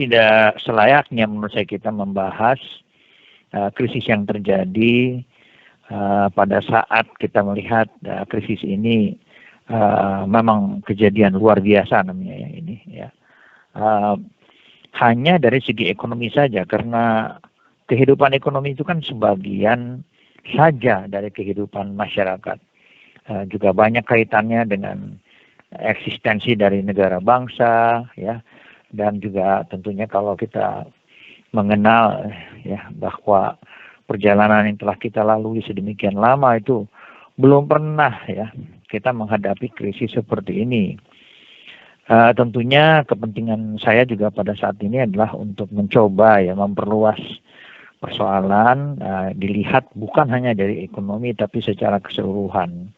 tidak selayaknya menurut saya kita membahas krisis yang terjadi pada saat kita melihat krisis ini memang kejadian luar biasa namanya ya ini ya. Hanya dari segi ekonomi saja, karena kehidupan ekonomi itu kan sebagian saja dari kehidupan masyarakat. Juga banyak kaitannya dengan eksistensi dari negara bangsa ya, dan juga tentunya kalau kita mengenal ya bahwa perjalanan yang telah kita lalui sedemikian lama itu belum pernah ya kita menghadapi krisis seperti ini. Tentunya kepentingan saya juga pada saat ini adalah untuk mencoba ya memperluas persoalan, dilihat bukan hanya dari ekonomi tapi secara keseluruhan.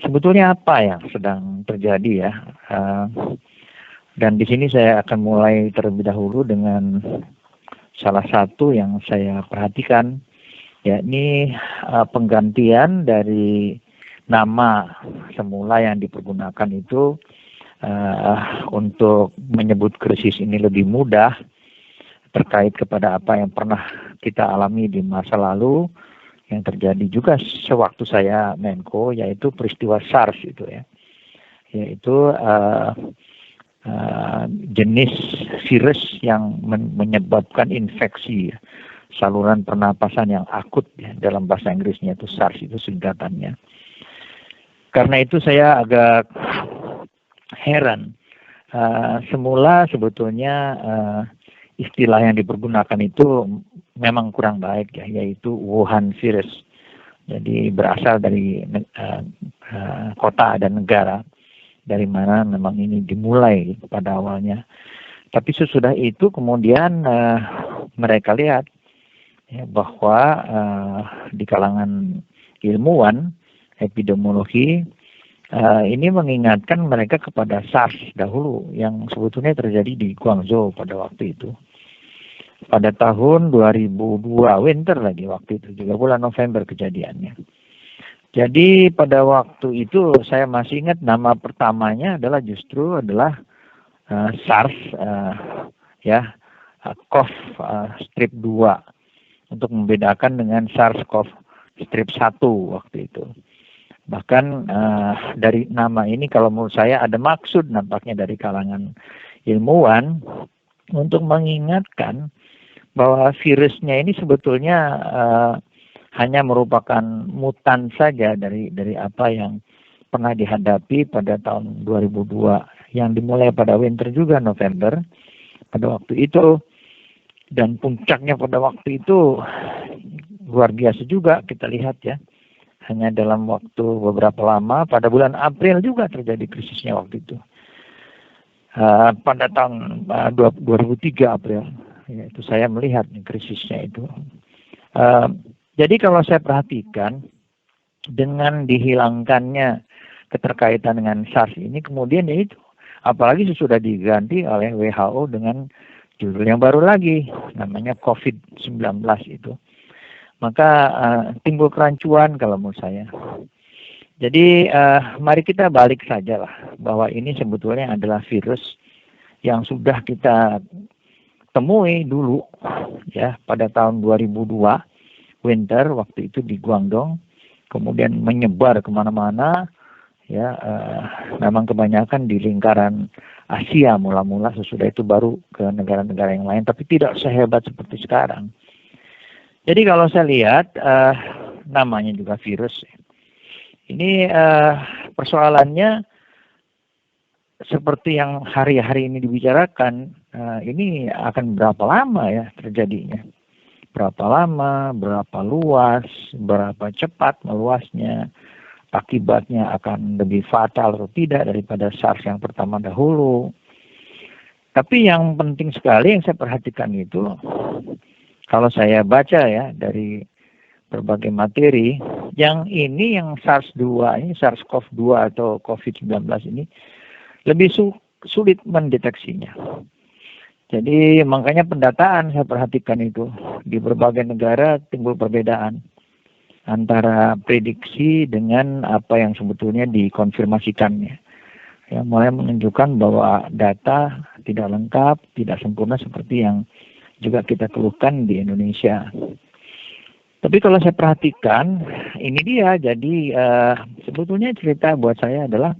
Sebetulnya apa yang sedang terjadi ya? Dan di sini saya akan mulai terlebih dahulu dengan salah satu yang saya perhatikan, yakni penggantian dari nama semula yang dipergunakan itu untuk menyebut krisis ini lebih mudah terkait kepada apa yang pernah kita alami di masa lalu yang terjadi juga sewaktu saya Menko, yaitu peristiwa SARS itu ya, yaitu jenis virus yang menyebabkan infeksi saluran pernapasan yang akut ya, dalam bahasa Inggrisnya itu SARS itu singkatannya. Karena itu saya agak heran. Semula sebetulnya istilah yang dipergunakan itu memang kurang baik ya, yaitu Wuhan virus. Jadi berasal dari kota dan negara dari mana memang ini dimulai pada awalnya. Tapi sesudah itu kemudian mereka lihat ya, bahwa di kalangan ilmuwan epidemiologi ini mengingatkan mereka kepada SARS dahulu yang sebetulnya terjadi di Guangzhou pada waktu itu. Pada tahun 2002, winter lagi waktu itu, juga bulan November kejadiannya. Jadi pada waktu itu saya masih ingat nama pertamanya adalah justru adalah SARS ya, CoV strip 2 untuk membedakan dengan SARS-CoV strip 1 waktu itu. Bahkan dari nama ini kalau menurut saya ada maksud nampaknya dari kalangan ilmuwan untuk mengingatkan bahwa virusnya ini sebetulnya hanya merupakan mutan saja dari apa yang pernah dihadapi pada tahun 2002 yang dimulai pada winter juga November pada waktu itu, dan puncaknya pada waktu itu luar biasa juga kita lihat ya. Hanya dalam waktu beberapa lama, pada bulan April juga terjadi krisisnya waktu itu. Pada tahun 2003 April, ya, itu saya melihat krisisnya itu. Jadi kalau saya perhatikan, dengan dihilangkannya keterkaitan dengan SARS ini, kemudian ya itu, apalagi sudah diganti oleh WHO dengan judul yang baru lagi, namanya COVID-19 itu. Maka timbul kerancuan kalau menurut saya. Jadi mari kita balik saja lah bahwa ini sebetulnya adalah virus yang sudah kita temui dulu ya pada tahun 2002 winter waktu itu di Guangdong, kemudian menyebar kemana-mana ya, memang kebanyakan di lingkaran Asia mula-mula, sesudah itu baru ke negara-negara yang lain, tapi tidak sehebat seperti sekarang. Jadi kalau saya lihat namanya juga virus. Ini persoalannya seperti yang hari-hari ini dibicarakan, ini akan berapa lama ya terjadinya? Berapa lama, berapa luas, berapa cepat meluasnya, akibatnya akan lebih fatal atau tidak daripada SARS yang pertama dahulu. Tapi yang penting sekali yang saya perhatikan itu, kalau saya baca ya dari berbagai materi, yang ini yang SARS-2 ini, SARS-CoV-2 atau COVID-19 ini lebih sulit mendeteksinya. Jadi makanya pendataan saya perhatikan itu di berbagai negara timbul perbedaan antara prediksi dengan apa yang sebetulnya dikonfirmasikannya. ya mulai menunjukkan bahwa data tidak lengkap, tidak sempurna seperti yang juga kita keluhkan di Indonesia. Tapi kalau saya perhatikan, ini dia. Jadi sebetulnya cerita buat saya adalah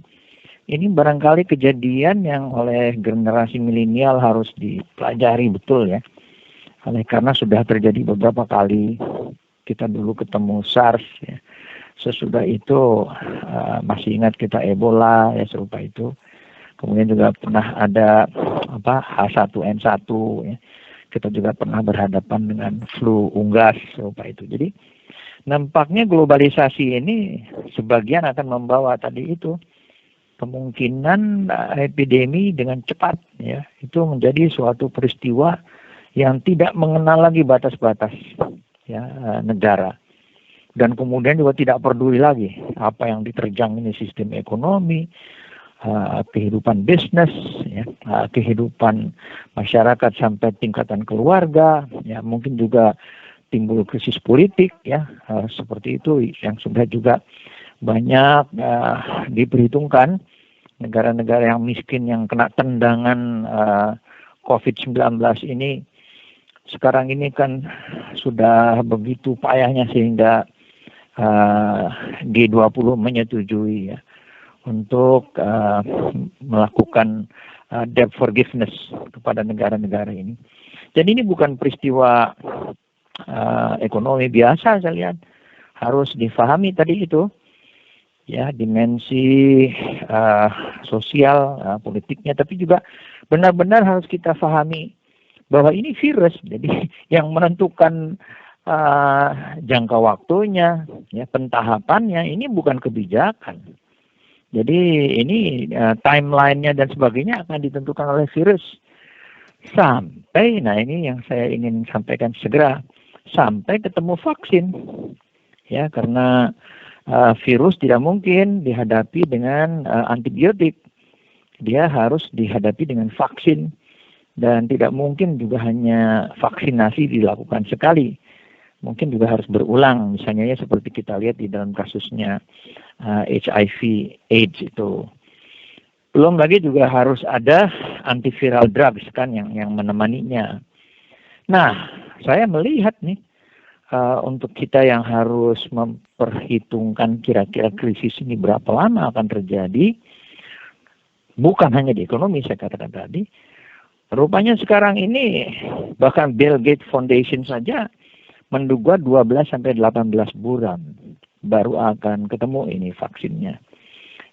ini barangkali kejadian yang oleh generasi milenial harus dipelajari betul ya. Karena sudah terjadi beberapa kali. Kita dulu ketemu SARS ya. Sesudah itu masih ingat kita Ebola ya serupa itu. Kemudian juga pernah ada H1N1 ya. Kita juga pernah berhadapan dengan flu unggas serupa itu. Jadi nampaknya globalisasi ini sebagian akan membawa tadi itu kemungkinan epidemi dengan cepat ya. Itu menjadi suatu peristiwa yang tidak mengenal lagi batas-batas ya negara. Dan kemudian juga tidak peduli lagi apa yang diterjang ini sistem ekonomi, kehidupan bisnis, ya, kehidupan masyarakat sampai tingkatan keluarga, ya mungkin juga timbul krisis politik, ya seperti itu yang sudah juga banyak diperhitungkan negara-negara yang miskin yang kena tendangan COVID-19 ini. Sekarang ini kan sudah begitu payahnya sehingga G20 menyetujui ya untuk melakukan debt forgiveness kepada negara-negara ini. Jadi ini bukan peristiwa ekonomi biasa, saya lihat harus difahami tadi itu ya dimensi sosial politiknya, tapi juga benar-benar harus kita pahami bahwa ini virus, jadi yang menentukan jangka waktunya, ya pentahapannya ini bukan kebijakan. Jadi ini timelinenya dan sebagainya akan ditentukan oleh virus sampai, nah ini yang saya ingin sampaikan segera, sampai ketemu vaksin, ya karena virus tidak mungkin dihadapi dengan antibiotik, dia harus dihadapi dengan vaksin. Dan tidak mungkin juga hanya vaksinasi dilakukan sekali. Mungkin juga harus berulang. Misalnya ya seperti kita lihat di dalam kasusnya HIV AIDS itu. Belum lagi juga harus ada antiviral drugs kan yang menemaninya. Nah, saya melihat nih untuk kita yang harus memperhitungkan kira-kira krisis ini berapa lama akan terjadi. Bukan hanya di ekonomi saya katakan tadi. Rupanya sekarang ini bahkan Bill Gates Foundation saja menduga 12 sampai 18 bulan baru akan ketemu ini vaksinnya.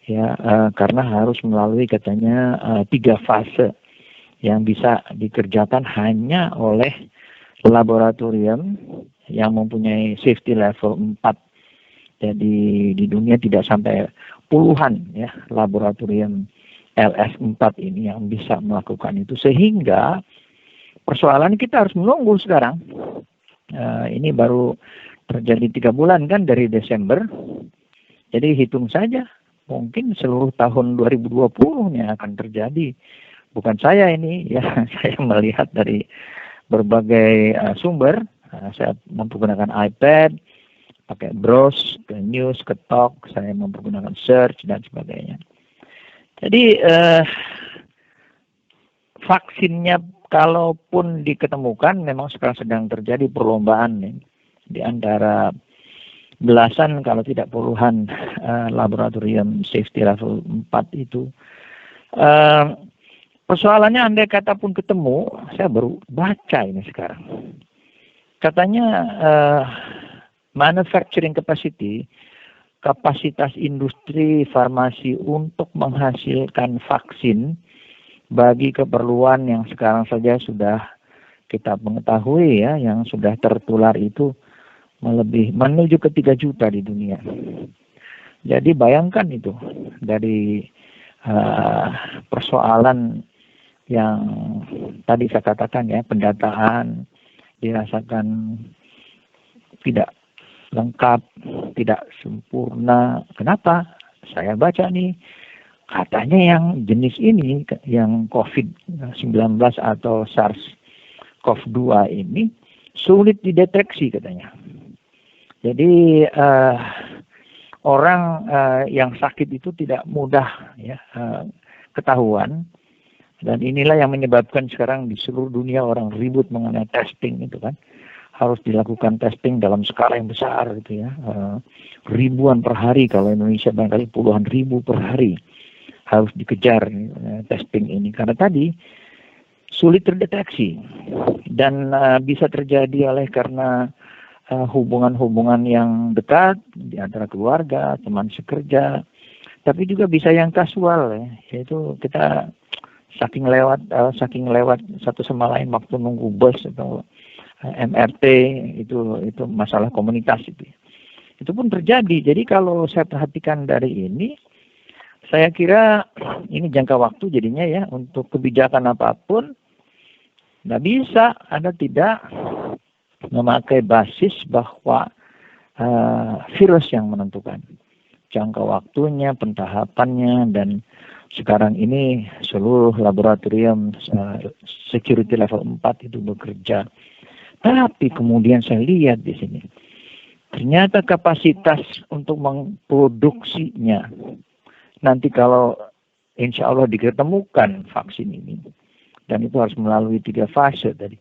Ya, karena harus melalui katanya 3 fase yang bisa dikerjakan hanya oleh laboratorium yang mempunyai safety level 4. Jadi di dunia tidak sampai puluhan ya laboratorium LS4 ini yang bisa melakukan itu, sehingga persoalan kita harus menunggu sekarang. Ini baru terjadi 3 bulan kan dari Desember, jadi hitung saja mungkin seluruh tahun 2020 yang akan terjadi. Bukan saya ini ya, saya melihat dari berbagai sumber. Saya menggunakan iPad, pakai browse ke news, ke talk, saya mempergunakan search dan sebagainya. Jadi vaksinnya kalaupun diketemukan memang sekarang sedang terjadi perlombaan nih, di antara belasan kalau tidak puluhan laboratorium safety level 4 itu. Persoalannya andai kata pun ketemu, saya baru baca ini sekarang. Katanya manufacturing capacity, kapasitas industri farmasi untuk menghasilkan vaksin bagi keperluan yang sekarang saja sudah kita mengetahui ya, yang sudah tertular itu menuju ke 3 juta di dunia. Jadi bayangkan itu dari persoalan yang tadi saya katakan ya, pendataan dirasakan tidak lengkap, tidak sempurna. Kenapa? Saya baca nih, katanya yang jenis ini, yang COVID-19 atau SARS-CoV-2 ini sulit dideteksi katanya. Jadi orang yang sakit itu tidak mudah ya ketahuan. Dan inilah yang menyebabkan sekarang di seluruh dunia orang ribut mengenai testing itu kan. Harus dilakukan testing dalam skala yang besar gitu ya. Ribuan per hari, kalau Indonesia barangkali puluhan ribu per hari harus dikejar testing ini. Karena tadi sulit terdeteksi dan bisa terjadi oleh karena hubungan-hubungan yang dekat di antara keluarga, teman sekerja, tapi juga bisa yang kasual ya, yaitu kita saking lewat satu sama lain waktu nunggu bus atau MRT, itu masalah komunitas itu pun terjadi. Jadi kalau saya perhatikan dari ini, saya kira ini jangka waktu jadinya ya, untuk kebijakan apapun nggak bisa Anda tidak memakai basis bahwa virus yang menentukan jangka waktunya, pentahapannya, dan sekarang ini seluruh laboratorium security level 4 itu bekerja. Tapi kemudian saya lihat di sini, ternyata kapasitas untuk memproduksinya, nanti kalau insya Allah diketemukan vaksin ini, dan itu harus melalui 3 fase tadi,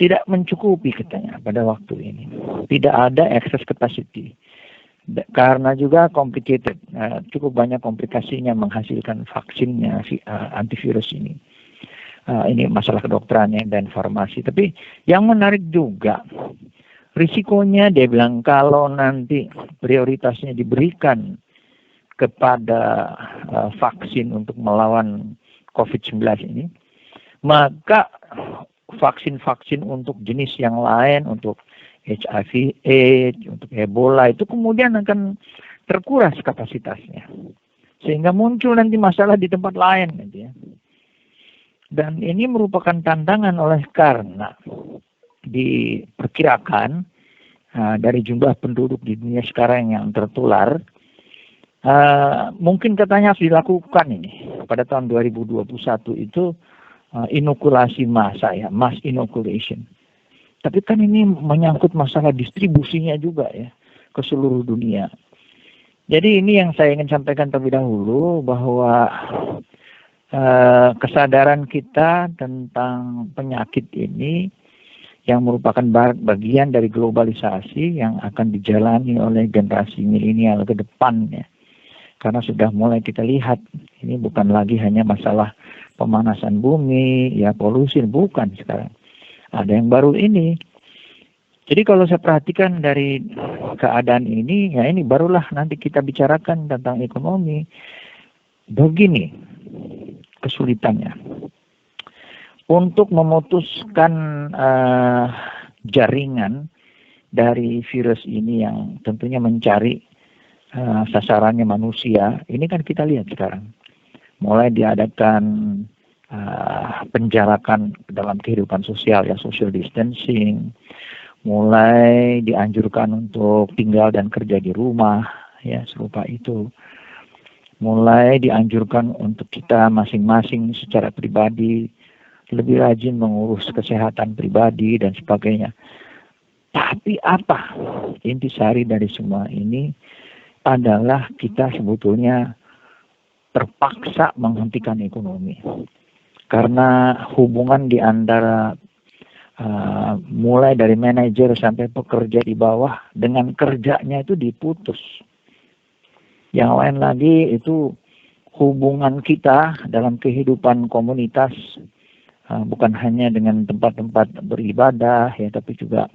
tidak mencukupi katanya pada waktu ini. Tidak ada excess capacity. Karena juga complicated, cukup banyak komplikasinya menghasilkan vaksinnya antivirus ini. Ini masalah kedokterannya dan farmasi. Tapi yang menarik juga, risikonya dia bilang kalau nanti prioritasnya diberikan kepada vaksin untuk melawan COVID-19 ini, maka vaksin-vaksin untuk jenis yang lain, untuk HIV/AIDS, untuk Ebola, itu kemudian akan terkuras kapasitasnya. Sehingga muncul nanti masalah di tempat lain. Gitu ya. Dan ini merupakan tantangan oleh karena diperkirakan dari jumlah penduduk di dunia sekarang yang tertular, mungkin katanya harus dilakukan ini. Pada tahun 2021 itu inokulasi massa ya, mass inoculation. Tapi kan ini menyangkut masalah distribusinya juga ya ke seluruh dunia. Jadi ini yang saya ingin sampaikan terlebih dahulu, bahwa kesadaran kita tentang penyakit ini yang merupakan bagian dari globalisasi yang akan dijalani oleh generasi milenial ke depannya. Karena sudah mulai kita lihat, ini bukan lagi hanya masalah pemanasan bumi, ya polusi, bukan sekarang. Ada yang baru ini. Jadi kalau saya perhatikan dari keadaan ini, ya ini barulah nanti kita bicarakan tentang ekonomi. Begini kesulitannya. Untuk memutuskan jaringan dari virus ini yang tentunya mencari sasarannya manusia, ini kan kita lihat sekarang. Mulai diadakan penjarakan dalam kehidupan sosial ya, social distancing, mulai dianjurkan untuk tinggal dan kerja di rumah ya, serupa itu. Mulai dianjurkan untuk kita masing-masing secara pribadi lebih rajin mengurus kesehatan pribadi dan sebagainya. Tapi apa intisari dari semua ini adalah kita sebetulnya terpaksa menghentikan ekonomi. Karena hubungan di antara mulai dari manajer sampai pekerja di bawah dengan kerjanya itu diputus. Yang lain lagi itu hubungan kita dalam kehidupan komunitas, bukan hanya dengan tempat-tempat beribadah ya, tapi juga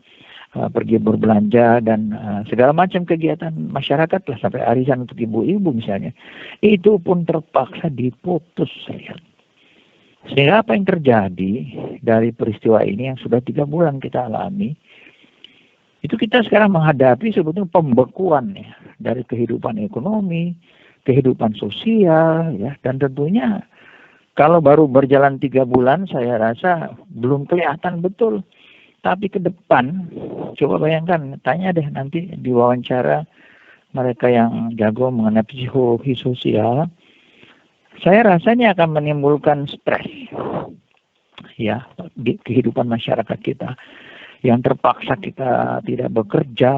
pergi berbelanja dan segala macam kegiatan masyarakat lah, sampai arisan untuk ibu-ibu misalnya, itu pun terpaksa diputus. Sehingga apa yang terjadi dari peristiwa ini yang sudah 3 bulan kita alami, itu kita sekarang menghadapi sebetulnya pembekuan ya, dari kehidupan ekonomi, kehidupan sosial ya, dan tentunya kalau baru berjalan 3 bulan saya rasa belum kelihatan betul. Tapi ke depan, coba bayangkan, tanya deh nanti di wawancara mereka yang jago mengenai psikologi sosial, saya rasanya akan menimbulkan stres ya di kehidupan masyarakat kita, yang terpaksa kita tidak bekerja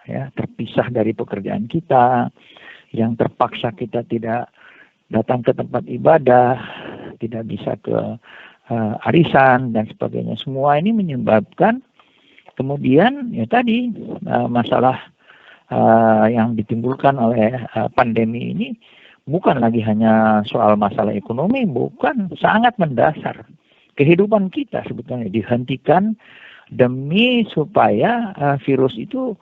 ya, terpisah dari pekerjaan kita, yang terpaksa kita tidak datang ke tempat ibadah, tidak bisa ke arisan dan sebagainya. Semua ini menyebabkan kemudian ya tadi masalah yang ditimbulkan oleh pandemi ini bukan lagi hanya soal masalah ekonomi, bukan, sangat mendasar. Kehidupan kita sebetulnya dihentikan demi supaya virus itu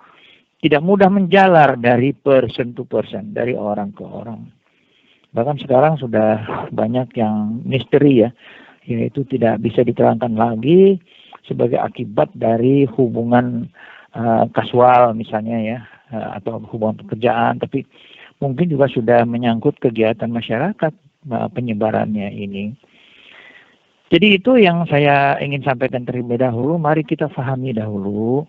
tidak mudah menjalar dari person to person, dari orang ke orang. Bahkan sekarang sudah banyak yang misteri ya, yaitu tidak bisa diterangkan lagi sebagai akibat dari hubungan kasual misalnya ya, atau hubungan pekerjaan, tapi mungkin juga sudah menyangkut kegiatan masyarakat penyebarannya ini. Jadi itu yang saya ingin sampaikan terlebih dahulu. Mari kita pahami dahulu,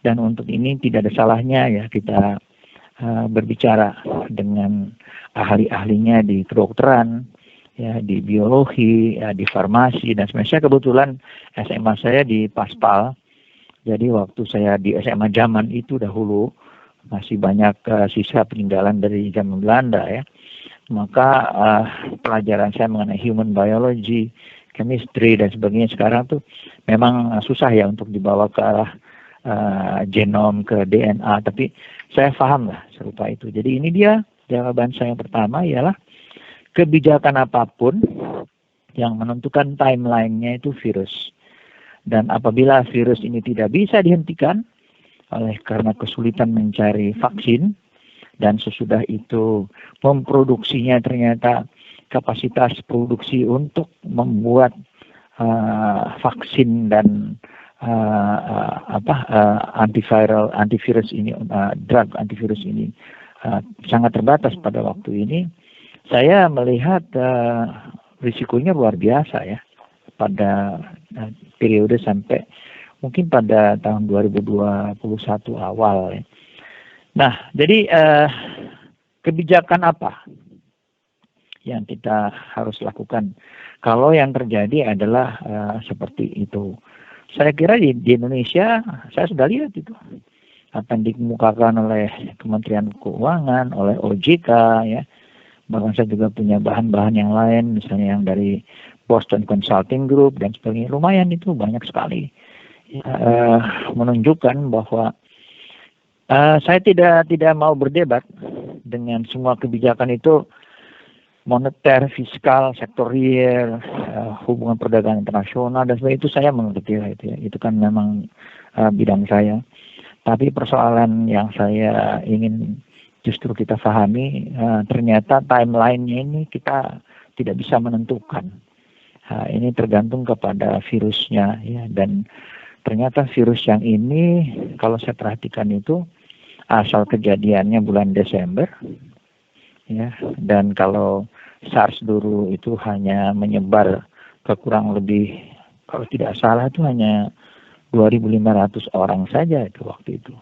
dan untuk ini tidak ada salahnya ya kita berbicara dengan ahli-ahlinya di kedokteran, ya di biologi, ya di farmasi dan sebagainya. Kebetulan SMA saya di Paspal, jadi waktu saya di SMA zaman itu dahulu masih banyak sisa peninggalan dari zaman Belanda ya. Maka pelajaran saya mengenai human biology, chemistry dan sebagainya sekarang tuh memang susah ya untuk dibawa ke arah genom, ke DNA, tapi saya paham lah serupa itu. Jadi ini dia jawaban saya yang pertama, ialah kebijakan apapun yang menentukan timeline-nya itu virus. Dan apabila virus ini tidak bisa dihentikan karena kesulitan mencari vaksin, dan sesudah itu memproduksinya ternyata kapasitas produksi untuk membuat vaksin dan antivirus ini, drug antivirus ini sangat terbatas pada waktu ini, saya melihat risikonya luar biasa ya pada periode sampai mungkin pada tahun 2021 awal ya. Nah, jadi kebijakan apa yang kita harus lakukan kalau yang terjadi adalah seperti itu? Saya kira di Indonesia, saya sudah lihat itu apa yang dikemukakan oleh Kementerian Keuangan, oleh OJK ya. Bahkan saya juga punya bahan-bahan yang lain, misalnya yang dari Boston Consulting Group dan sebagainya. Lumayan itu banyak sekali menunjukkan bahwa saya tidak mau berdebat dengan semua kebijakan itu, moneter, fiskal, sektorial, hubungan perdagangan internasional dan sebagainya. Itu saya mengerti lah itu ya. Itu kan memang bidang saya. Tapi persoalan yang saya ingin justru kita pahami, ternyata timeline-nya ini kita tidak bisa menentukan. Ini tergantung kepada virusnya ya, dan ternyata virus yang ini kalau saya perhatikan itu asal kejadiannya bulan Desember ya, dan kalau SARS dulu itu hanya menyebar ke kurang lebih, kalau tidak salah itu hanya 2.500 orang saja itu waktu itu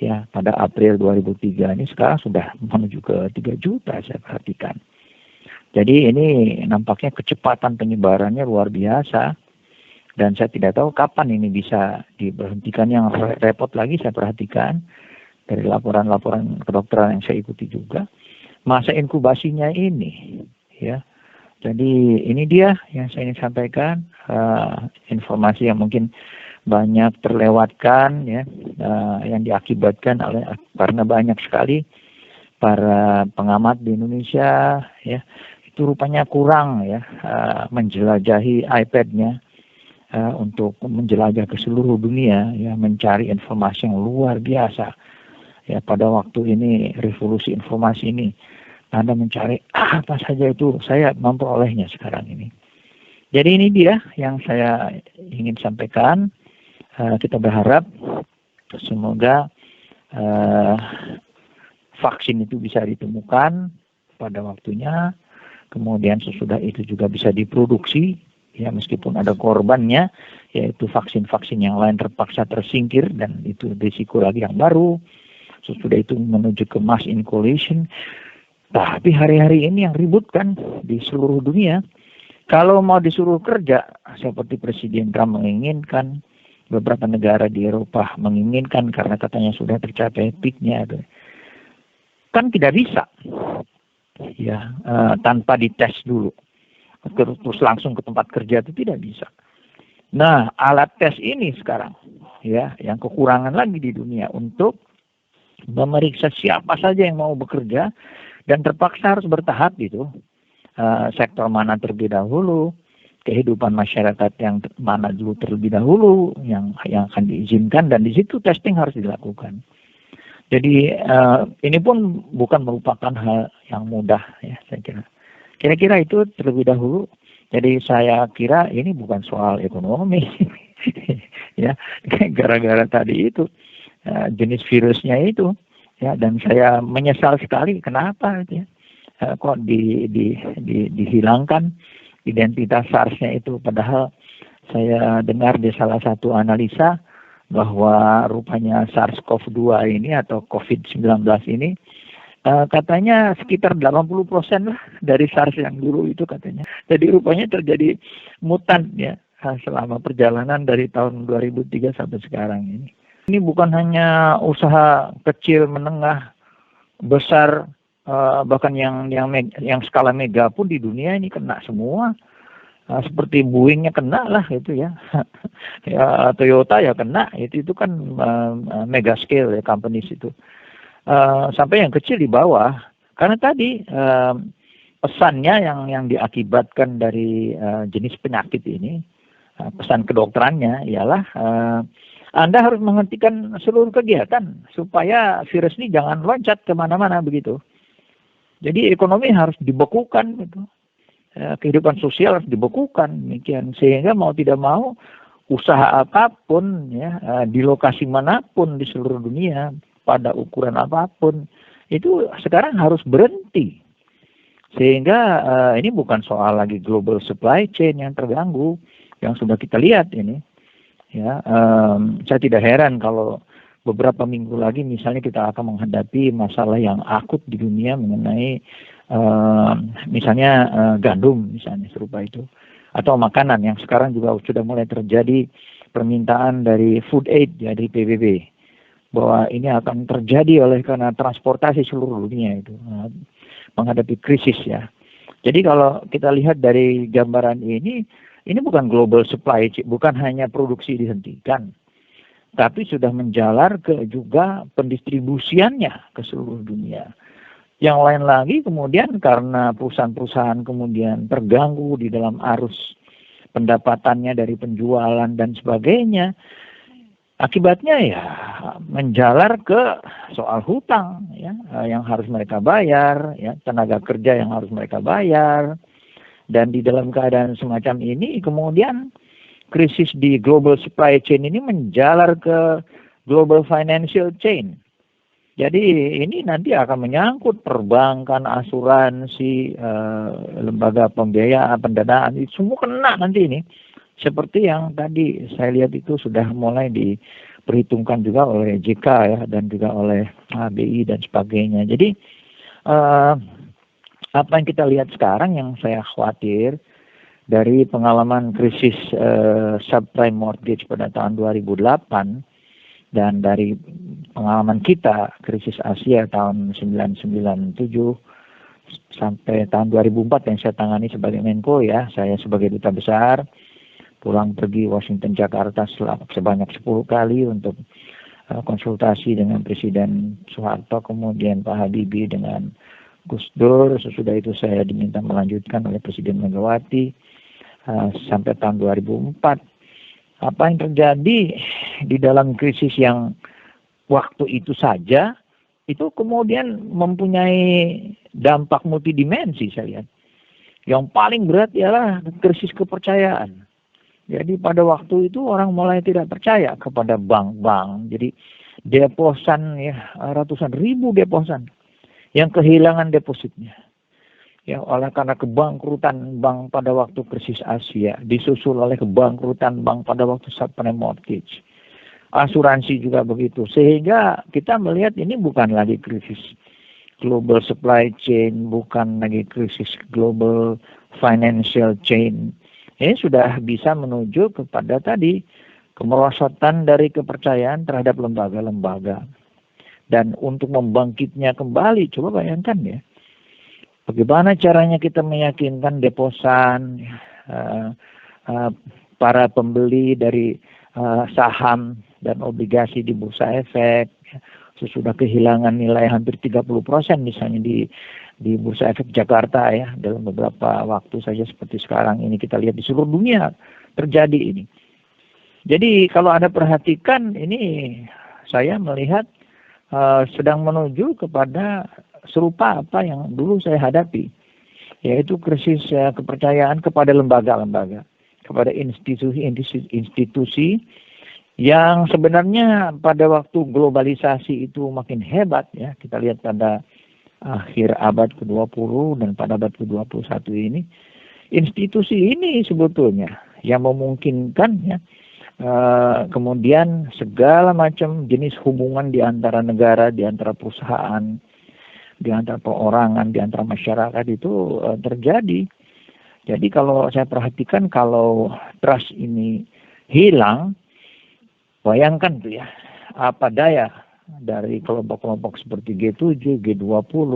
ya, pada April 2003. Ini sekarang sudah menuju ke 3 juta saya perhatikan. Jadi ini nampaknya kecepatan penyebarannya luar biasa, dan saya tidak tahu kapan ini bisa diberhentikan. Yang repot lagi saya perhatikan dari laporan-laporan kedokteran yang saya ikuti juga, masa inkubasinya ini ya. Jadi ini dia yang saya ingin sampaikan, informasi yang mungkin banyak terlewatkan ya, yang diakibatkan karena banyak sekali para pengamat di Indonesia ya, itu rupanya kurang ya menjelajahi iPad-nya untuk menjelajah ke seluruh dunia ya, mencari informasi yang luar biasa. Ya, pada waktu ini revolusi informasi ini, Anda mencari apa saja itu saya memperolehnya sekarang ini. Jadi ini dia yang saya ingin sampaikan. Kita berharap semoga vaksin itu bisa ditemukan pada waktunya, kemudian sesudah itu juga bisa diproduksi ya, meskipun ada korbannya, yaitu vaksin-vaksin yang lain terpaksa tersingkir dan itu risiko lagi yang baru. Sesudah itu menuju ke mass inoculation. Tapi hari-hari ini yang ribut kan di seluruh dunia. Kalau mau disuruh kerja seperti Presiden Trump menginginkan, beberapa negara di Eropa menginginkan karena katanya sudah tercapai peaknya, kan tidak bisa. ya, tanpa dites dulu, terus langsung ke tempat kerja itu tidak bisa. Nah, alat tes ini sekarang, ya, yang kekurangan lagi di dunia untuk memeriksa siapa saja yang mau bekerja dan terpaksa harus bertahap gitu. Sektor mana terlebih dahulu, kehidupan masyarakat yang mana dulu terlebih dahulu yang akan diizinkan, dan di situ testing harus dilakukan. Jadi ini pun bukan merupakan hal yang mudah ya, saya kira. Kira-kira itu terlebih dahulu. Jadi saya kira ini bukan soal ekonomi, ya, gara-gara tadi itu jenis virusnya itu, ya, dan saya menyesal sekali kenapa gitu ya, kok dihilangkan identitas SARS-nya itu, padahal saya dengar di salah satu analisa bahwa rupanya SARS-CoV-2 ini atau COVID-19 ini katanya sekitar 80% lah dari SARS yang dulu itu katanya. Jadi rupanya terjadi mutan ya selama perjalanan dari tahun 2003 sampai sekarang ini. Ini bukan hanya usaha kecil, menengah, besar, bahkan yang skala mega pun di dunia ini kena semua. Seperti Boeing-nya kena lah itu ya. Ya, Toyota ya kena, itu kan mega scale ya companies itu. Sampai yang kecil di bawah, karena tadi pesannya yang diakibatkan dari jenis penyakit ini, pesan kedokterannya ialah Anda harus menghentikan seluruh kegiatan supaya virus ini jangan loncat kemana-mana begitu. Jadi ekonomi harus dibekukan gitu. Kehidupan sosial harus dibekukan demikian, sehingga mau tidak mau usaha apapun ya di lokasi manapun di seluruh dunia pada ukuran apapun itu sekarang harus berhenti, sehingga ini bukan soal lagi global supply chain yang terganggu yang sudah kita lihat ini ya. Saya tidak heran kalau beberapa minggu lagi misalnya kita akan menghadapi masalah yang akut di dunia mengenai misalnya gandum misalnya serupa itu, atau makanan yang sekarang juga sudah mulai terjadi permintaan dari food aid ya, dari PBB, bahwa ini akan terjadi oleh karena transportasi seluruh dunia itu menghadapi krisis ya. Jadi kalau kita lihat dari gambaran ini bukan global supply chain, bukan hanya produksi dihentikan, tapi sudah menjalar ke juga pendistribusiannya ke seluruh dunia. Yang lain lagi kemudian karena perusahaan-perusahaan kemudian terganggu di dalam arus pendapatannya dari penjualan dan sebagainya, akibatnya ya menjalar ke soal hutang ya, yang harus mereka bayar ya, tenaga kerja yang harus mereka bayar. Dan di dalam keadaan semacam ini kemudian krisis di global supply chain ini menjalar ke global financial chain. Jadi ini nanti akan menyangkut perbankan, asuransi, lembaga pembiayaan, pendanaan, itu semua kena nanti ini. Seperti yang tadi saya lihat itu sudah mulai diperhitungkan juga oleh JK ya, dan juga oleh BI dan sebagainya. Jadi apa yang kita lihat sekarang yang saya khawatir dari pengalaman krisis subprime mortgage pada tahun 2008 dan dari pengalaman kita krisis Asia tahun 1997 sampai tahun 2004 yang saya tangani sebagai Menko ya, saya sebagai duta besar pulang pergi Washington Jakarta sebanyak 10 kali untuk konsultasi dengan Presiden Soeharto, kemudian Pak Habibie dengan Gus Dur. Sesudah itu saya diminta melanjutkan oleh Presiden Megawati sampai tahun 2004. Apa yang terjadi di dalam krisis yang waktu itu saja itu kemudian mempunyai dampak multidimensi saya lihat. Yang paling berat ialah krisis kepercayaan. Jadi pada waktu itu orang mulai tidak percaya kepada bank-bank. Jadi deposan ya, ratusan ribu deposan yang kehilangan depositnya. Ya, oleh karena kebangkrutan bank pada waktu krisis Asia, disusul oleh kebangkrutan bank pada waktu subprime mortgage. Asuransi juga begitu. Sehingga kita melihat ini bukan lagi krisis global supply chain, bukan lagi krisis global financial chain. Ini sudah bisa menuju kepada tadi kemerosotan dari kepercayaan terhadap lembaga-lembaga. Dan untuk membangkitnya kembali, coba bayangkan ya, Bagaimana caranya kita meyakinkan deposan, uh, uh, para pembeli dari saham dan obligasi di bursa efek, sesudah kehilangan nilai hampir 30% misalnya di bursa efek Jakarta ya, dalam beberapa waktu saja seperti sekarang ini kita lihat di seluruh dunia terjadi ini. Jadi kalau Anda perhatikan ini, saya melihat sedang menuju kepada serupa apa yang dulu saya hadapi, yaitu krisis kepercayaan kepada lembaga-lembaga, kepada institusi yang sebenarnya pada waktu globalisasi itu makin hebat ya. Kita lihat pada akhir abad ke-20 dan pada abad ke-21 ini, institusi ini sebetulnya yang memungkinkan ya, kemudian segala macam jenis hubungan di antara negara, di antara perusahaan, di antara perorangan, di antara masyarakat itu terjadi. Jadi kalau saya perhatikan, kalau trust ini hilang, bayangkan tuh ya, apa daya dari kelompok-kelompok seperti G7, G20,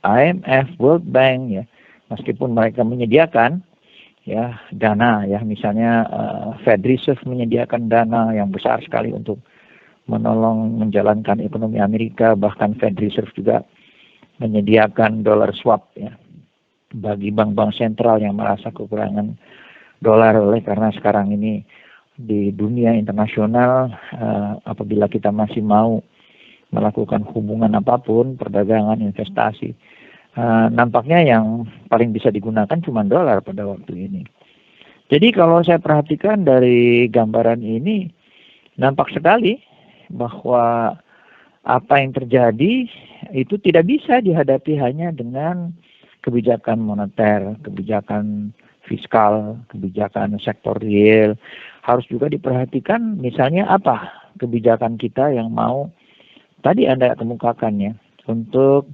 IMF, World Bank ya, meskipun mereka menyediakan ya dana ya, misalnya Fed Reserve menyediakan dana yang besar sekali untuk menolong menjalankan ekonomi Amerika, bahkan Fed Reserve juga menyediakan dollar swap ya bagi bank-bank sentral yang merasa kekurangan dolar, oleh karena sekarang ini di dunia internasional apabila kita masih mau melakukan hubungan apapun, perdagangan, investasi, nampaknya yang paling bisa digunakan cuma dolar pada waktu ini. Jadi kalau saya perhatikan dari gambaran ini, nampak sekali bahwa apa yang terjadi itu tidak bisa dihadapi hanya dengan kebijakan moneter, kebijakan fiskal, kebijakan sektor real. Harus juga diperhatikan misalnya apa kebijakan kita yang mau tadi Anda kemukakan ya, untuk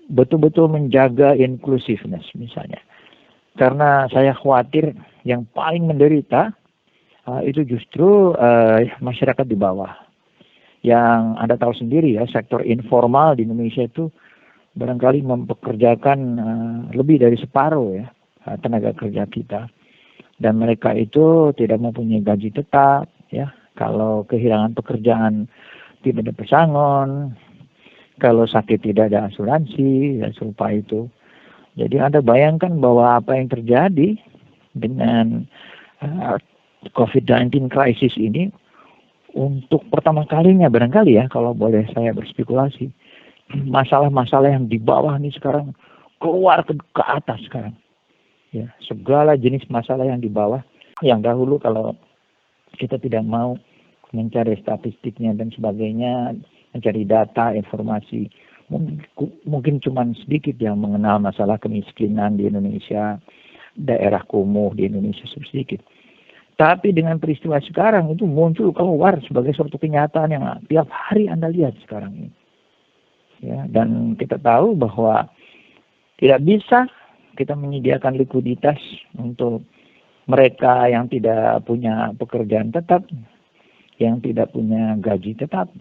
betul-betul menjaga inclusiveness misalnya. Karena saya khawatir yang paling menderita itu justru masyarakat di bawah. Yang Anda tahu sendiri ya, sektor informal di Indonesia itu barangkali mempekerjakan lebih dari separuh ya tenaga kerja kita. Dan mereka itu tidak mempunyai gaji tetap ya. Kalau kehilangan pekerjaan tidak ada pesangon, kalau sakit tidak ada asuransi dan serupa itu. Jadi Anda bayangkan bahwa apa yang terjadi dengan COVID-19 crisis ini untuk pertama kalinya barangkali ya, kalau boleh saya berspekulasi, masalah-masalah yang di bawah ini sekarang keluar ke atas sekarang. Ya, segala jenis masalah yang di bawah, yang dahulu kalau kita tidak mau mencari statistiknya dan sebagainya, mencari data, informasi, mungkin cuma sedikit yang mengenal masalah kemiskinan di Indonesia, daerah kumuh di Indonesia sedikit. Tapi dengan peristiwa sekarang itu muncul keluar sebagai suatu kenyataan yang tiap hari Anda lihat sekarang ini. Ya, dan kita tahu bahwa tidak bisa kita menyediakan likuiditas untuk mereka yang tidak punya pekerjaan tetap, yang tidak punya gaji tetap,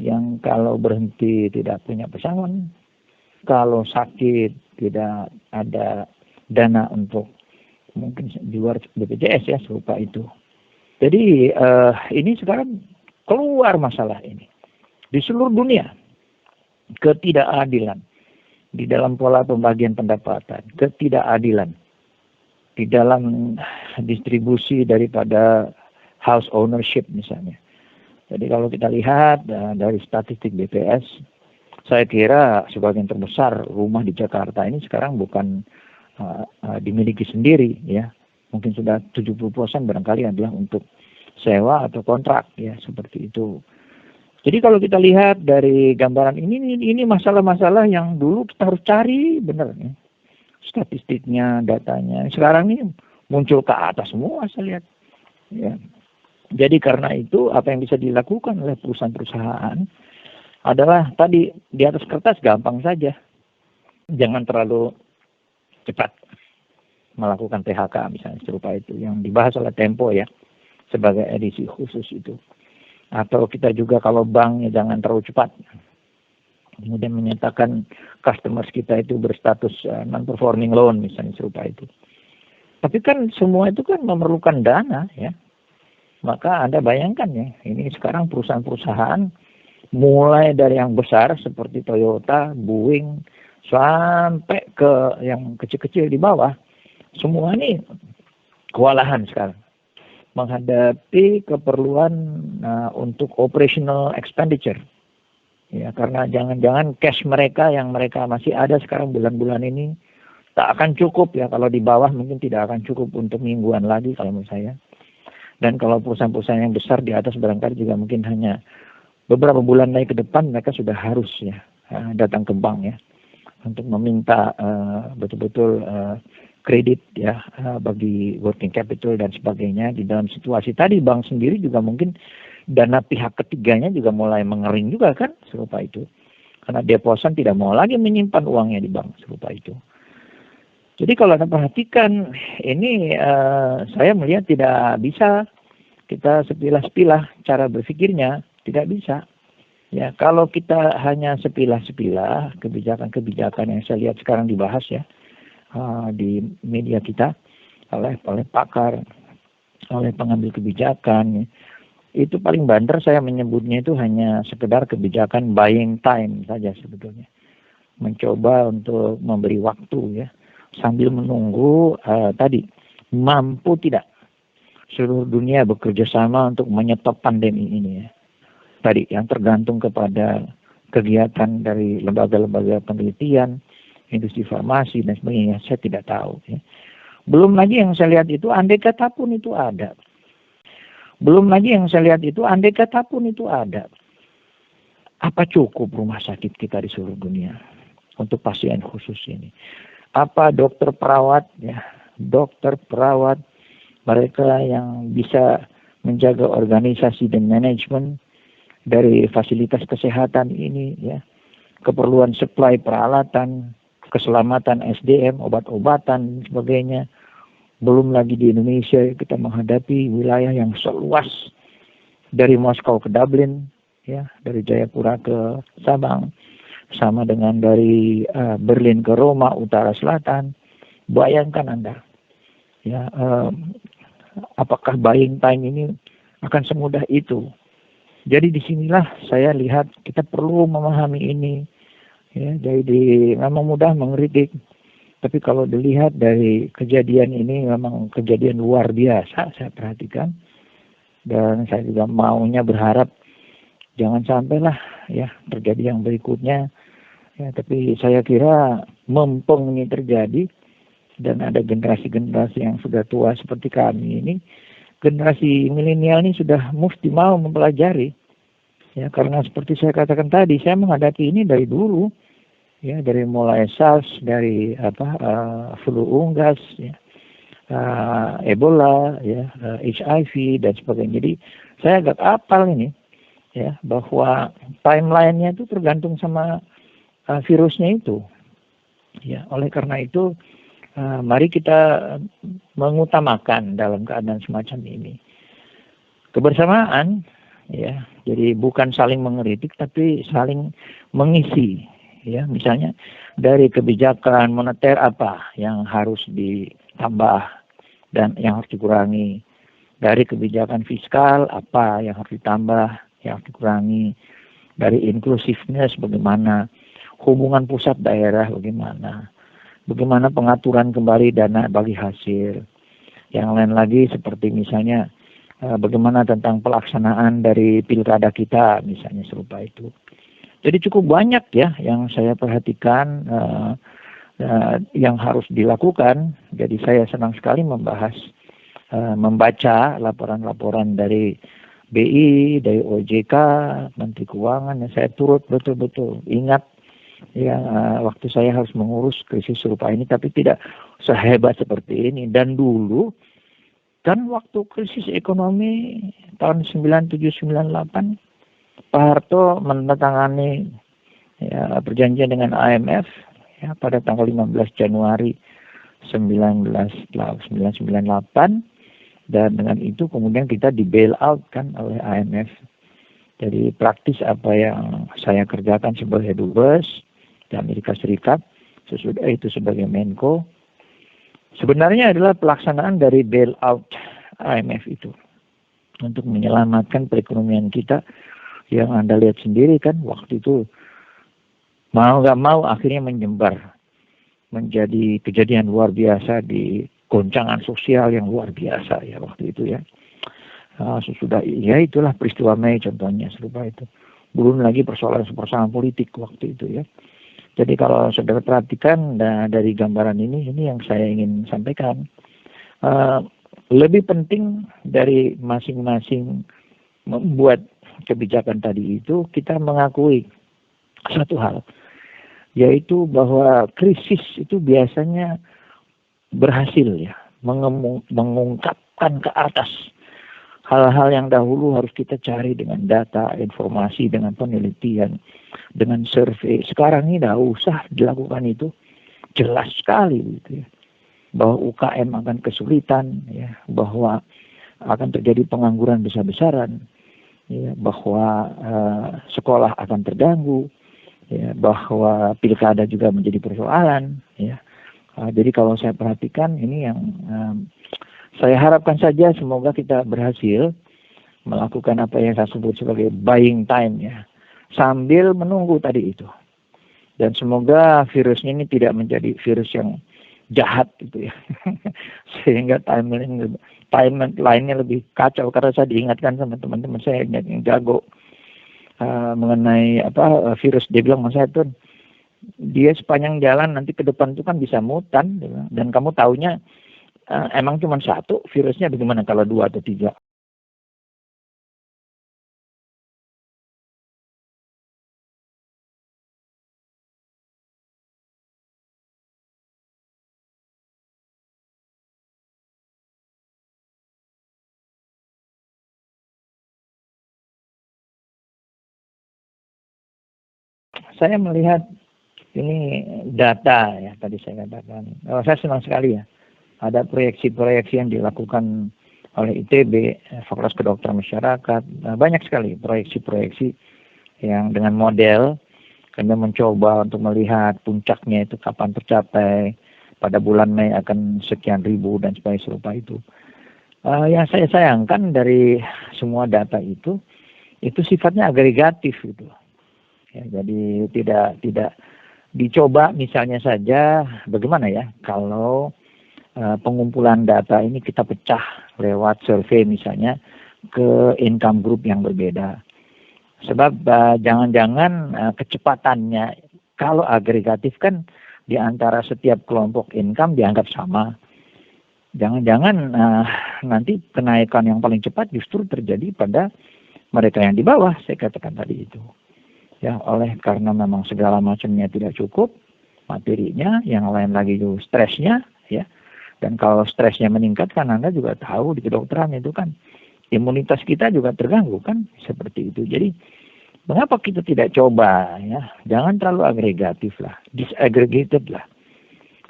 yang kalau berhenti tidak punya pesangon, kalau sakit tidak ada dana untuk mungkin di luar BPJS ya, serupa itu. Jadi ini sekarang keluar masalah ini di seluruh dunia. Ketidakadilan di dalam pola pembagian pendapatan, ketidakadilan di dalam distribusi daripada house ownership misalnya. Jadi kalau kita lihat dari statistik BPS, saya kira sebagian terbesar rumah di Jakarta ini sekarang bukan dimiliki sendiri ya. Mungkin sudah 70% barangkali adalah untuk sewa atau kontrak ya, seperti itu. Jadi kalau kita lihat dari gambaran ini masalah-masalah yang dulu kita harus cari benar ya, statistiknya, datanya. Sekarang ini muncul ke atas semua saya lihat. Ya. Jadi karena itu apa yang bisa dilakukan oleh perusahaan-perusahaan adalah tadi di atas kertas gampang saja. Jangan terlalu cepat melakukan PHK misalnya serupa itu yang dibahas oleh Tempo ya sebagai edisi khusus itu. Atau kita juga kalau bank ya jangan terlalu cepat kemudian menyatakan customers kita itu berstatus non-performing loan misalnya serupa itu. Tapi kan semua itu kan memerlukan dana ya. Maka Anda bayangkan ya, ini sekarang perusahaan-perusahaan mulai dari yang besar seperti Toyota, Boeing, sampai ke yang kecil-kecil di bawah, semua ini kewalahan sekarang menghadapi keperluan untuk operational expenditure. Ya, karena jangan-jangan cash mereka yang mereka masih ada sekarang bulan-bulan ini tak akan cukup ya. Kalau di bawah mungkin tidak akan cukup untuk mingguan lagi kalau menurut saya. Dan kalau perusahaan-perusahaan yang besar di atas barangkali juga mungkin hanya beberapa bulan lagi ke depan mereka sudah harus ya datang ke bank ya untuk meminta betul-betul kredit ya bagi working capital dan sebagainya. Di dalam situasi tadi bank sendiri juga mungkin dana pihak ketiganya juga mulai mengering juga kan serupa itu. Karena deposan tidak mau lagi menyimpan uangnya di bank serupa itu. Jadi kalau Anda perhatikan ini saya melihat tidak bisa kita sepilah-sepilah cara berpikirnya, tidak bisa. Ya, kalau kita hanya sepilah-sepilah kebijakan-kebijakan yang saya lihat sekarang dibahas ya di media kita oleh pakar, oleh pengambil kebijakan, itu paling banter saya menyebutnya itu hanya sekedar kebijakan buying time saja sebetulnya. Mencoba untuk memberi waktu ya, sambil menunggu tadi mampu tidak seluruh dunia bekerja sama untuk menyetop pandemi ini ya. Tadi yang tergantung kepada kegiatan dari lembaga-lembaga penelitian, industri farmasi dan sebagainya, saya tidak tahu ya. Belum lagi yang saya lihat itu andai kata pun itu ada. Belum lagi yang saya lihat itu andai kata pun itu ada. Apa cukup rumah sakit kita di seluruh dunia untuk pasien khusus ini? Apa dokter perawat ya, dokter perawat mereka yang bisa menjaga organisasi dan manajemen dari fasilitas kesehatan ini ya, keperluan supply peralatan, keselamatan SDM, obat-obatan dan sebagainya. Belum lagi di Indonesia kita menghadapi wilayah yang seluas dari Moskow ke Dublin ya, dari Jayapura ke Sabang, sama dengan dari Berlin ke Roma utara selatan. Bayangkan Anda ya, apakah buying time ini akan semudah itu? Jadi disinilah saya lihat kita perlu memahami ini ya. Jadi memang mudah mengkritik, tapi kalau dilihat dari kejadian ini memang kejadian luar biasa saya perhatikan, dan saya juga maunya berharap jangan sampailah ya terjadi yang berikutnya ya. Tapi saya kira mumpung ini terjadi dan ada generasi-generasi yang sudah tua seperti kami ini, generasi milenial ini sudah mesti mau mempelajari ya, karena seperti saya katakan tadi, saya menghadapi ini dari dulu ya, dari mulai SARS, dari flu unggas ya, Ebola ya, HIV dan sebagainya. Jadi saya agak apal ini ya, bahwa timeline-nya itu tergantung sama virusnya itu ya. Oleh karena itu mari kita mengutamakan dalam keadaan semacam ini kebersamaan ya. Jadi bukan saling mengkritik tapi saling mengisi ya. Misalnya dari kebijakan moneter apa yang harus ditambah dan yang harus dikurangi, dari kebijakan fiskal apa yang harus ditambah, yang harus dikurangi, dari inclusiveness bagaimana, hubungan pusat daerah bagaimana, bagaimana pengaturan kembali dana bagi hasil. Yang lain lagi seperti misalnya bagaimana tentang pelaksanaan dari pilkada kita misalnya serupa itu. Jadi cukup banyak ya yang saya perhatikan yang harus dilakukan. Jadi saya senang sekali membaca laporan-laporan dari BI, dari OJK, Menteri Keuangan. Saya turut betul-betul ingat ya waktu saya harus mengurus krisis serupa ini, tapi tidak sehebat seperti ini. Dan dulu kan waktu krisis ekonomi tahun 97-98, Pak Harto menandatangani ya, perjanjian dengan IMF ya, pada tanggal 15 Januari 1998, dan dengan itu kemudian kita di bail out kan oleh IMF. Jadi praktis apa yang saya kerjakan sebagai dubes di Amerika Serikat, sesudah itu sebagai Menko, sebenarnya adalah pelaksanaan dari bailout IMF itu untuk menyelamatkan perekonomian kita yang Anda lihat sendiri kan waktu itu mau nggak mau akhirnya menyebar menjadi kejadian luar biasa di goncangan sosial yang luar biasa ya waktu itu ya. Sesudah ya itulah peristiwa Mei contohnya serupa itu. Belum lagi persoalan politik waktu itu ya. Jadi kalau saudara perhatikan dari gambaran ini yang saya ingin sampaikan. Lebih penting dari masing-masing membuat kebijakan tadi itu kita mengakui satu hal. Yaitu bahwa krisis itu biasanya berhasil ya mengungkapkan ke atas hal-hal yang dahulu harus kita cari dengan data, informasi, dengan penelitian, dengan survei. Sekarang ini tidak usah dilakukan itu. Jelas sekali gitu ya. Bahwa UKM akan kesulitan, ya, bahwa akan terjadi pengangguran besar-besaran, ya, bahwa sekolah akan terganggu, ya, bahwa pilkada juga menjadi persoalan. Ya. Jadi kalau saya perhatikan ini yang saya harapkan saja semoga kita berhasil melakukan apa yang saya sebut sebagai buying time ya, sambil menunggu tadi itu. Dan semoga virusnya ini tidak menjadi virus yang jahat gitu ya, sehingga timeline-nya lebih kacau karena saya diingatkan sama teman-teman saya yang jago mengenai virus. Dia bilang sama saya tuh dia sepanjang jalan nanti ke depan itu kan bisa mutan dan kamu taunya emang cuma satu virusnya, bagaimana kalau 2 atau 3? Saya melihat ini data ya, tadi saya katakan. Saya senang sekali ya. Ada proyeksi-proyeksi yang dilakukan oleh ITB, Fakultas Kedokteran Masyarakat. Banyak sekali proyeksi-proyeksi yang dengan model kami mencoba untuk melihat puncaknya itu kapan tercapai, pada bulan Mei akan sekian ribu dan sebagainya serupa itu. Yang saya sayangkan dari semua data itu sifatnya agregatif gitu. Ya, jadi tidak dicoba misalnya saja bagaimana ya kalau pengumpulan data ini kita pecah lewat survei misalnya ke income group yang berbeda. Sebab jangan-jangan kecepatannya kalau agregatif kan di antara setiap kelompok income dianggap sama. Jangan-jangan nanti kenaikan yang paling cepat justru terjadi pada mereka yang di bawah, saya katakan tadi itu. Ya, karena memang segala macamnya tidak cukup materinya, yang lain lagi itu stresnya, ya. Dan kalau stresnya meningkat kan Anda juga tahu di kedokteran itu kan imunitas kita juga terganggu kan, seperti itu. Jadi mengapa kita tidak coba ya, jangan terlalu agregatif lah, disaggregated lah,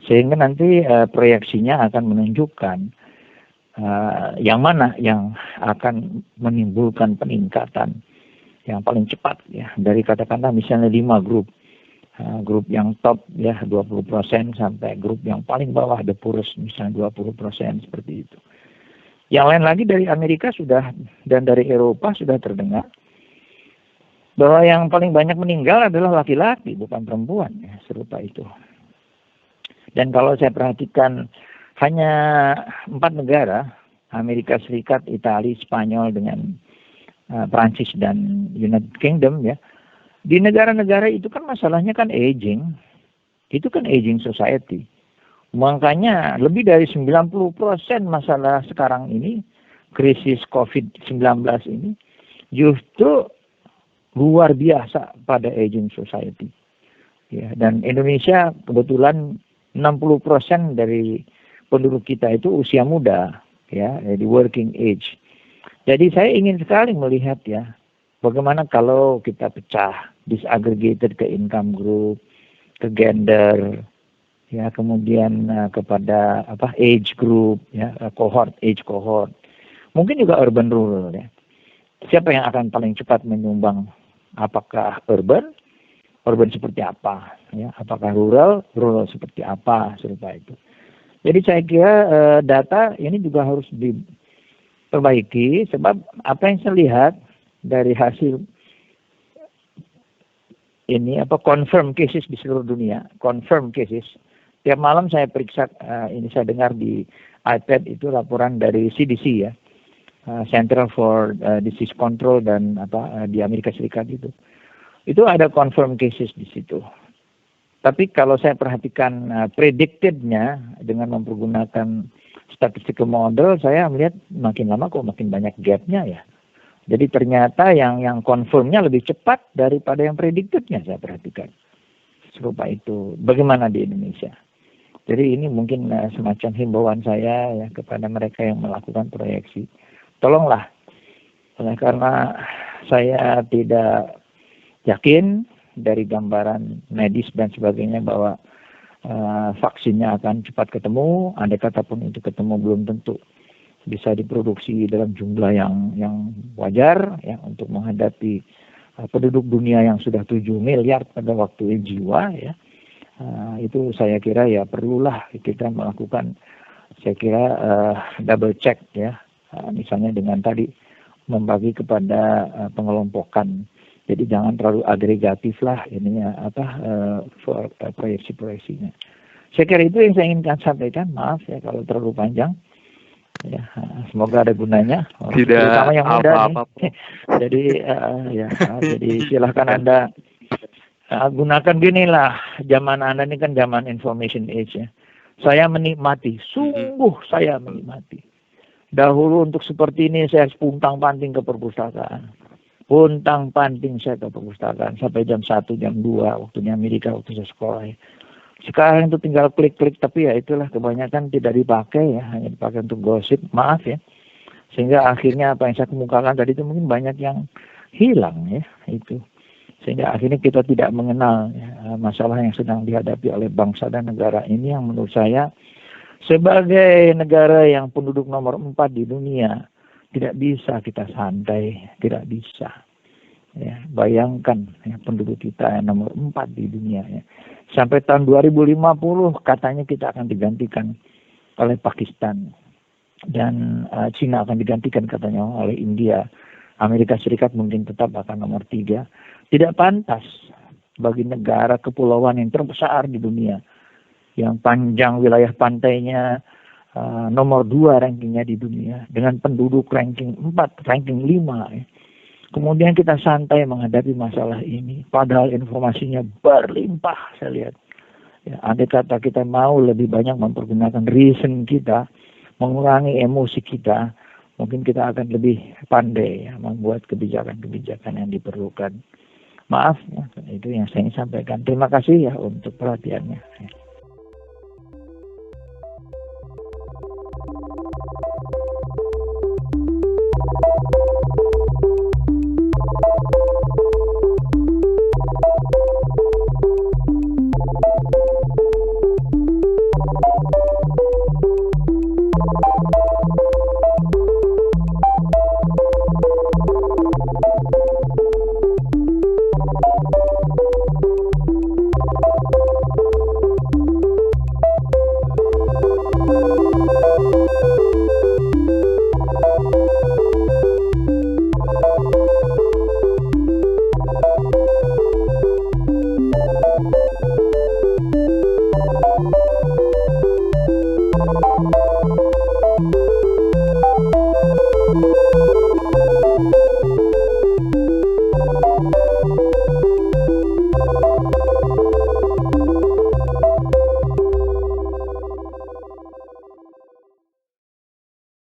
sehingga nanti proyeksinya akan menunjukkan yang mana yang akan menimbulkan peningkatan yang paling cepat ya, dari katakanlah misalnya 5 grup. Grup yang top ya 20% sampai grup yang paling bawah the poorest misalnya 20% seperti itu. Yang lain lagi dari Amerika sudah dan dari Eropa sudah terdengar bahwa yang paling banyak meninggal adalah laki-laki bukan perempuan ya, serupa itu. Dan kalau saya perhatikan hanya 4 negara, Amerika Serikat, Italia, Spanyol dengan Prancis dan United Kingdom ya. Di negara-negara itu kan masalahnya kan aging. Itu kan aging society. Makanya lebih dari 90% masalah sekarang ini, krisis COVID-19 ini, justru luar biasa pada aging society. Ya, dan Indonesia kebetulan 60% dari penduduk kita itu usia muda, ya, di working age. Jadi saya ingin sekali melihat ya, bagaimana kalau kita pecah, disaggregated ke income group, ke gender, ya, kemudian kepada age group, ya, age cohort. Mungkin juga urban rural ya. Siapa yang akan paling cepat menyumbang? Apakah urban urban seperti apa, ya, apakah rural seperti apa, serupa itu. Jadi saya kira data ini juga harus diperbaiki, sebab apa yang saya lihat dari hasil ini confirm cases di seluruh dunia, confirm cases. Tiap malam saya periksa, ini saya dengar di iPad itu laporan dari CDC ya, Center for Disease Control dan di Amerika Serikat itu. Itu ada confirm cases di situ. Tapi kalau saya perhatikan predicted-nya dengan mempergunakan statistical model, saya melihat makin lama kok makin banyak gap-nya ya. Jadi ternyata yang confirm-nya lebih cepat daripada yang predicted-nya, saya perhatikan. Serupa itu. Bagaimana di Indonesia? Jadi ini mungkin semacam himbauan saya ya kepada mereka yang melakukan proyeksi. Tolonglah, karena saya tidak yakin dari gambaran medis dan sebagainya bahwa vaksinnya akan cepat ketemu. Andai kata pun itu ketemu, belum tentu bisa diproduksi dalam jumlah yang wajar ya untuk menghadapi penduduk dunia yang sudah 7 miliar pada waktu jiwa ya. Itu saya kira ya perlulah kita melakukan, saya kira double check ya, misalnya dengan tadi membagi kepada pengelompokan. Jadi jangan terlalu agregatif lah ininya proyeksi-proyeksinya. Saya kira itu yang saya inginkan sampaikan. Maaf ya kalau terlalu panjang. Ya, semoga ada gunanya. Tidak terutama yang muda apa-apa. nih. Jadi jadi silahkan Anda gunakan ginilah. Zaman Anda ini kan zaman information age ya. Saya menikmati, sungguh saya menikmati. Dahulu untuk seperti ini saya harus puntang-panting ke perpustakaan. Puntang-panting saya ke perpustakaan sampai jam 1, jam 2 waktunya Amerika waktu saya sekolah ya. Sekarang itu tinggal klik-klik, tapi ya itulah kebanyakan tidak dipakai ya, hanya dipakai untuk gosip, maaf ya. Sehingga akhirnya apa yang saya kemukakan tadi itu mungkin banyak yang hilang ya, itu. Sehingga akhirnya kita tidak mengenal ya, masalah yang sedang dihadapi oleh bangsa dan negara ini yang menurut saya sebagai negara yang penduduk nomor 4 di dunia tidak bisa kita santai, tidak bisa. Ya, bayangkan ya, penduduk kita yang nomor 4 di dunia ya. Sampai tahun 2050 katanya kita akan digantikan oleh Pakistan dan Cina akan digantikan katanya oleh India. Amerika Serikat mungkin tetap akan nomor 3. Tidak pantas bagi negara kepulauan yang terbesar di dunia, yang panjang wilayah pantainya nomor 2 rankingnya di dunia, dengan penduduk ranking 4, ranking 5 ya. Kemudian kita santai menghadapi masalah ini, padahal informasinya berlimpah saya lihat. Ya, andai kata kita mau lebih banyak mempergunakan reason kita, mengurangi emosi kita, mungkin kita akan lebih pandai ya, membuat kebijakan-kebijakan yang diperlukan. Maaf, ya, itu yang saya ingin sampaikan. Terima kasih ya untuk perhatiannya.